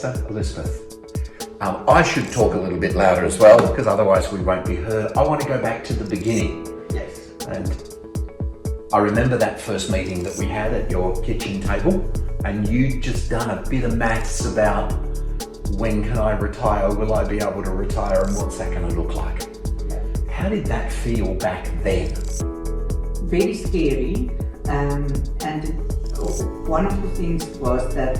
Hester, Elizabeth. I should talk a little bit louder as well, because otherwise we won't be heard. I want to go back to the beginning. Yes. And I remember that first meeting that we had at your kitchen table, and you'd just done a bit of maths about when can I retire, will I be able to retire, and what's that going to look like? Yeah. How did that feel back then? Very scary. And one of the things was that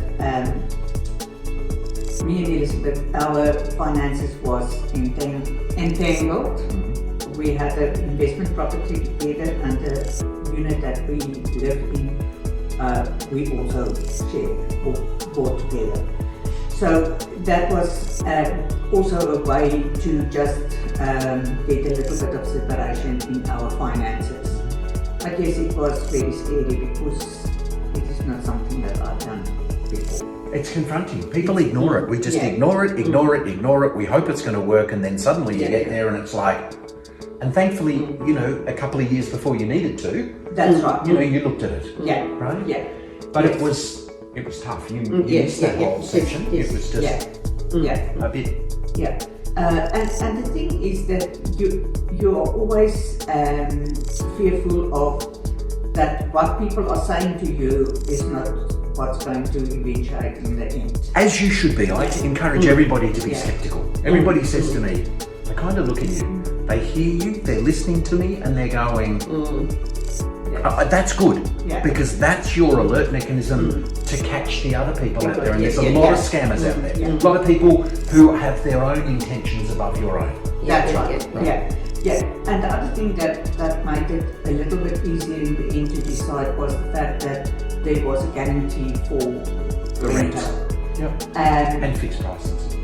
me and Elizabeth, our finances was entangled. Mm-hmm. We had an investment property together, and the unit that we lived in, we also shared or bought together. So that was also a way to just get a little bit of separation in our finances. But yes, it was very scary because it is not something that I've done before. It's confronting. People ignore it. We just ignore it. We hope it's going to work, and then suddenly you get there and it's like, and thankfully, you know, a couple of years before you needed to. That's right. You know, you looked at it. Yeah. Right? Yeah. But it was tough. You missed that whole section. Yes, it was just a bit. Yeah. And the thing is that you are always fearful of that what people are saying to you is not what's going to eventuate in the end. As you should be. I encourage everybody to be skeptical. Everybody says to me, they kind of look at you, they hear you, they're listening to me, and they're going, that's good, because that's your alert mechanism to catch the other people out there. And there's a lot of scammers out there. A lot of people who have their own intentions above your own. That's right. Yeah. And the other thing that made it a little bit easier in the end to decide was the fact that there was a guarantee for the rental. And fixed prices.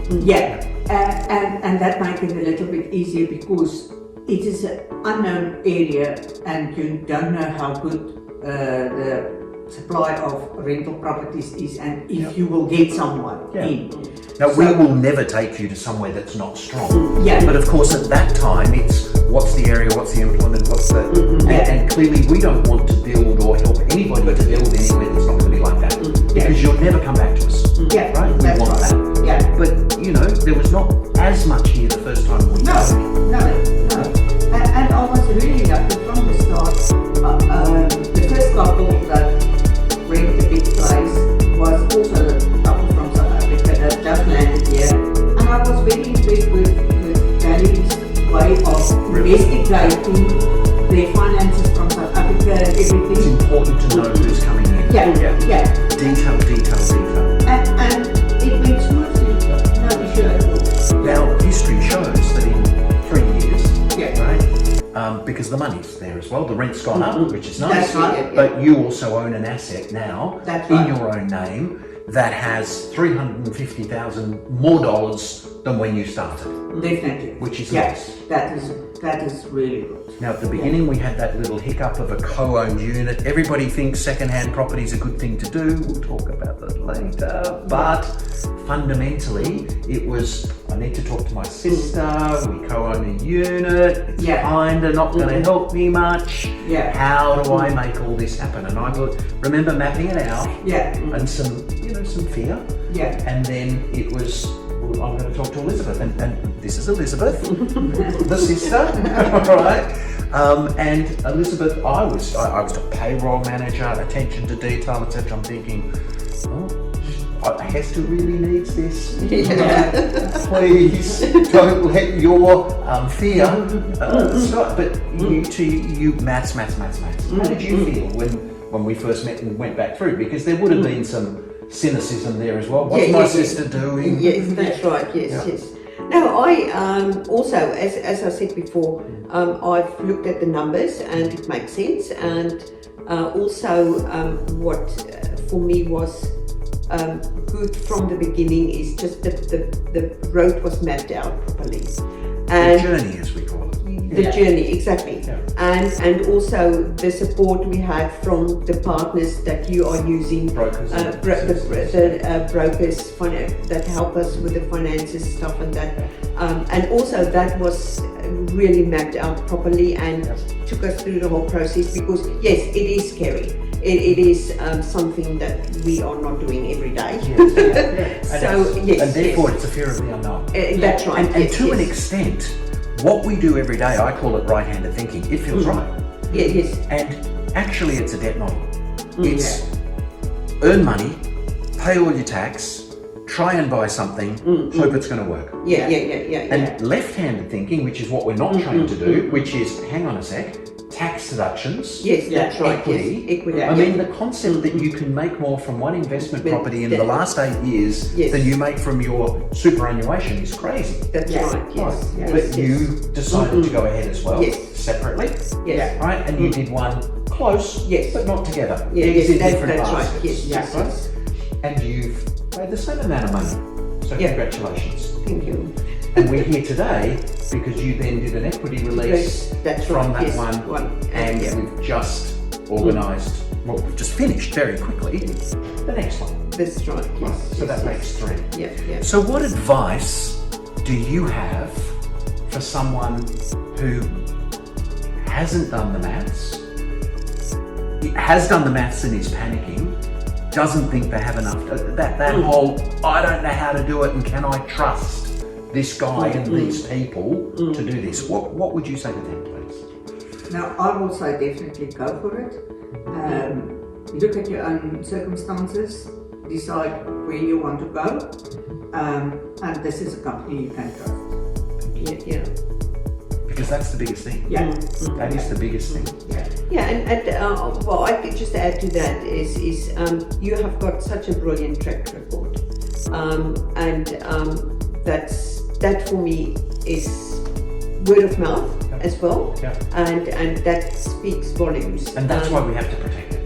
And that made it a little bit easier because it is an unknown area and you don't know how good the supply of rental properties is and if you will get someone in. Now, we will never take you to somewhere that's not strong. Yeah. But of course, at that time, it's what's the area, what's the employment, what's the... And clearly, we don't want to build or help anybody to build anywhere that's not going to be like that. Because you'll never come back to us. Right? We want that. Yeah. But, you know, there was not as much here the first time we No. And I was really lucky from the start. The first couple that rented a big place was also a couple from South Africa that just landed here. And I was very impressed with Gary's way of investigating their finances from South Africa and everything. It's important to know who's coming in. Yeah. Detail. And it went smoothly. No issue at all. Now, history shows that in 3 years, right? Because the money's there as well. The rent's gone up, which is nice. That's right. But you also own an asset now in your own name that has $350,000 more dollars than when you started. Definitely. Which is nice. That is really good. Now, at the beginning, we had that little hiccup of a co-owned unit. Everybody thinks second-hand property is a good thing to do. We'll talk about that later. But fundamentally, it was, I need to talk to my sister. We co-own a unit. It's kind of not going to help me much. How do I make all this happen? And I remember mapping it out. And some fear. And then it was, well, I'm going to talk to Elizabeth, and this is Elizabeth, the sister, right? And Elizabeth, I was a payroll manager, attention to detail, etc. I'm thinking, Hester really needs this. Please don't let your fear stop. But you maths. How did you feel when we first met and went back through? Because there would have been some cynicism there as well. What's my sister doing? Yes, that's right. Yes. No, I also, as I said before, I've looked at the numbers and it makes sense. And also, what for me was good from the beginning is just the road was mapped out properly. And the journey, as we call it. The journey, exactly. And also the support we had from the partners that you are using, brokers, the brokers that help us with the finances stuff and that, and also that was really mapped out properly and took us through the whole process, because yes, it is scary. It is something that we are not doing every day. So yes, and therefore it's a fear of the unknown. That's right. And to an extent, what we do every day, I call it right-handed thinking. It feels right. Yes. And actually, it's a debt model. It's earn money, pay all your tax, try and buy something, hope it's going to work. Yeah. And left-handed thinking, which is what we're not trained to do, which is, hang on a sec, tax deductions. Yes, that's right. Equity. Yes. Equity. I mean, the concept that you can make more from one investment property in the last 8 years than you make from your superannuation is crazy. That's right. Yes. But you decided to go ahead as well, separately. Yes. Right, and you did one close, but not together. Yes, in that's different right. baskets. Yes. Right? And you've made the same amount of money. So congratulations. Thank you. And we're here today because you then did an equity release from that one, and we've just organised, well, we've just finished very quickly the next one. That's right. Yes. So that makes 3. Yeah. So what advice do you have for someone who hasn't done the maths, has done the maths and is panicking, doesn't think they have enough, that whole, I don't know how to do it and can I trust this guy and these people to do this? What would you say to them, please? Now, I will say definitely go for it. Look at your own circumstances, decide where you want to go, and this is a company you can trust. Yeah. Because that's the biggest thing. Yeah. That is the biggest thing. Yeah, and well, I could just add to that is you have got such a brilliant track record, and that for me is word of mouth as well, and that speaks volumes. And that's why we have to protect it.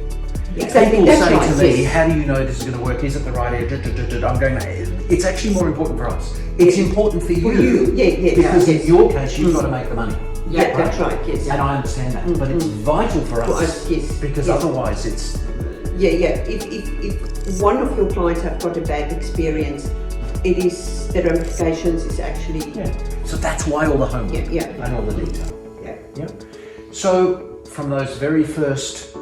Exactly. People That's say right. to me, how do you know this is going to work? Is it the right area? I'm going, it's actually more important for us. It's important for you. Because in your case, you've got to make the money. Yeah, that's right. Yes. And I understand that, but it's vital for us. Because otherwise, it's If one of your clients have got a bad experience, the ramifications is actually So that's why all the homework and all the detail. So from those very first,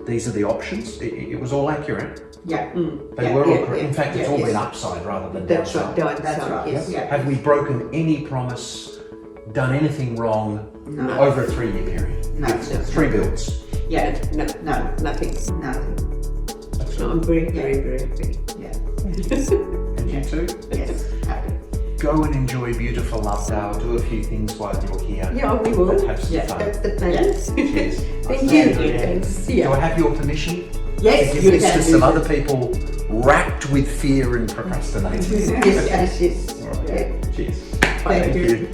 these are the options. It was all accurate. They were all correct. In fact, it's all been upside rather than downside. That's right. Yes. Have we broken any promise? Done anything wrong over a 3-year period? No. 3 builds. Nothing. That's No, I'm very happy. And you too? Yes, happy. Go and enjoy beautiful Lovedale. Do a few things while you're here. Yeah, we will. But have some fun. That's the plan. Cheers. Thank you. Thanks. Do I have your permission Yes, to give you this can to do some that. other people racked with fear and procrastination? Yes. All right. Cheers. Thank you.